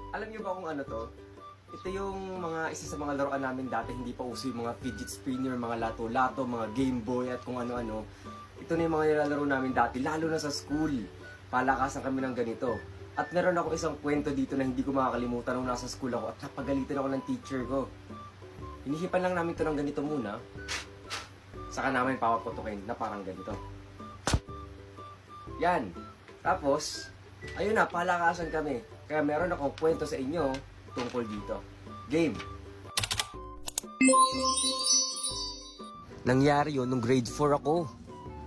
Alam niyo ba kung ano to? Ito yung isa sa mga laruan namin dati, hindi pa uso yung mga fidget spinner, mga lato-lato, mga Game Boy at kung ano-ano. Ito na yung mga nilalaro namin dati, lalo na sa school. Palakasan kami ng ganito. At meron ako isang kwento dito na hindi ko makakalimutan nung nasa school ako at napagalitan ako ng teacher ko. Hinihipan lang namin ito ng ganito muna. Saka namin papaputukin na parang ganito. Yan. Tapos, ayun na, palakasan kami. Kaya meron akong kwento sa inyo tungkol dito. Game! Nangyari yun nung grade 4 ako.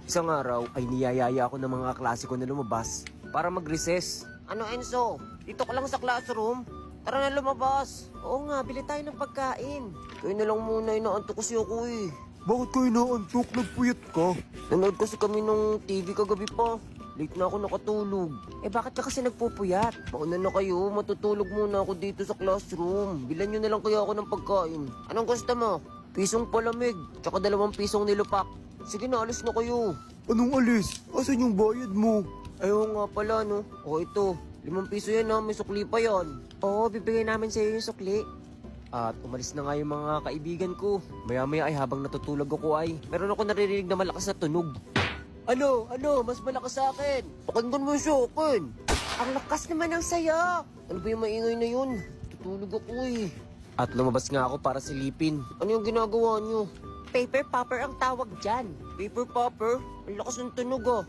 Isang araw ay niyayaya ako ng mga klase ko na lumabas para mag-recess. Ano Enzo? Dito ka lang sa classroom? Tara na lumabas. Oo nga, bili tayo ng pagkain. Kayo na lang muna, inaantok kasi ako eh. Bakit kayo naantok? Nagpuyat ka? Nanood kasi kami ng TV kagabi pa. Late na ako nakatulog. Bakit ka kasi nagpupuyat? Mauna na kayo, matutulog muna ako dito sa classroom. Bilan nyo na lang kaya ako ng pagkain. Anong gusto mo? Pisong palamig, tsaka 2 pisong nilupak. Sige na, alis na kayo. Anong alis? Asan yung bayad mo? Ayaw nga pala, no? O ito, 5 piso yan ha, may sukli pa yan. Oo, bibigay namin sa iyo yung sukli. At umalis na nga yung mga kaibigan ko. Maya-maya ay habang natutulog ako ay meron ako naririnig na malakas na tunog. Ano? Mas malakas sa akin. Pakinggan mo sa akin. Ang lakas naman ng sayo. Ano ba yung maingay na yun? Tutulog ako eh. At lumabas nga ako para silipin. Ano yung ginagawa nyo? Paper popper ang tawag dyan. Paper popper? Ang lakas ng tunog ah.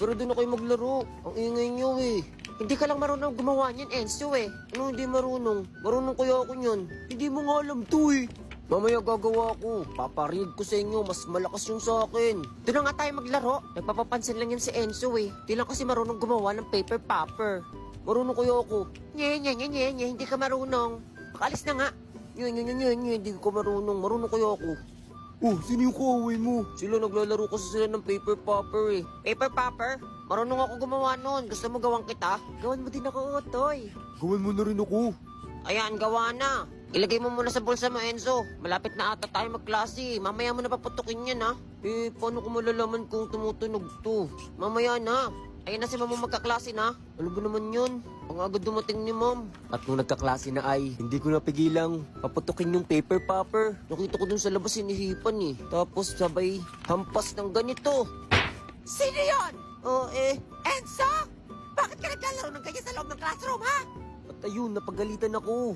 Pero doon na kayo maglaro. Ang ingay nyo eh. Hindi ka lang marunong gumawa niyan, Enzo eh. Ano hindi marunong? Marunong kaya ako niyan. Hindi mo nga alam to eh. Mamaya gagawa ko. Paparinig ko sa inyo, mas malakas yung sa akin. Doon na nga tayo maglaro. Nagpapapansin lang yan si Enzo eh. Di lang kasi marunong gumawa ng paper popper. Marunong kaya ako. Nye, hindi ka marunong. Makaalis na nga. Hindi ko marunong. Marunong kaya ako. Oh, sino yung kaaway mo? Sila naglalaro kasi sila ng paper popper eh. Paper popper? Marunong ako gumawa nun. Gusto mo gawang kita? Gawan mo din ako, Otoy. Gawan mo na rin ako. Ayan, gawa na. Ilagay mo muna sa bulsa mo, Enzo. Malapit na ata tayo magklase. Mamaya mo na paputukin yan, ha? Paano ko malalaman kung tumutunog to? Mamaya na. Ayun na si mama magkaklase na. Ano ba naman yun? Ang agad dumating ni ma'am. At nung nagkaklase na ay, hindi ko napigilang paputukin yung paper popper. Nakita ko dun sa labas hinihipan eh. Tapos sabay hampas ng ganito. Sino yon? Eh, Enzo? Bakit ka naglalaro ng ganyan sa loob ng classroom, ha? At ayun, napagalitan ako.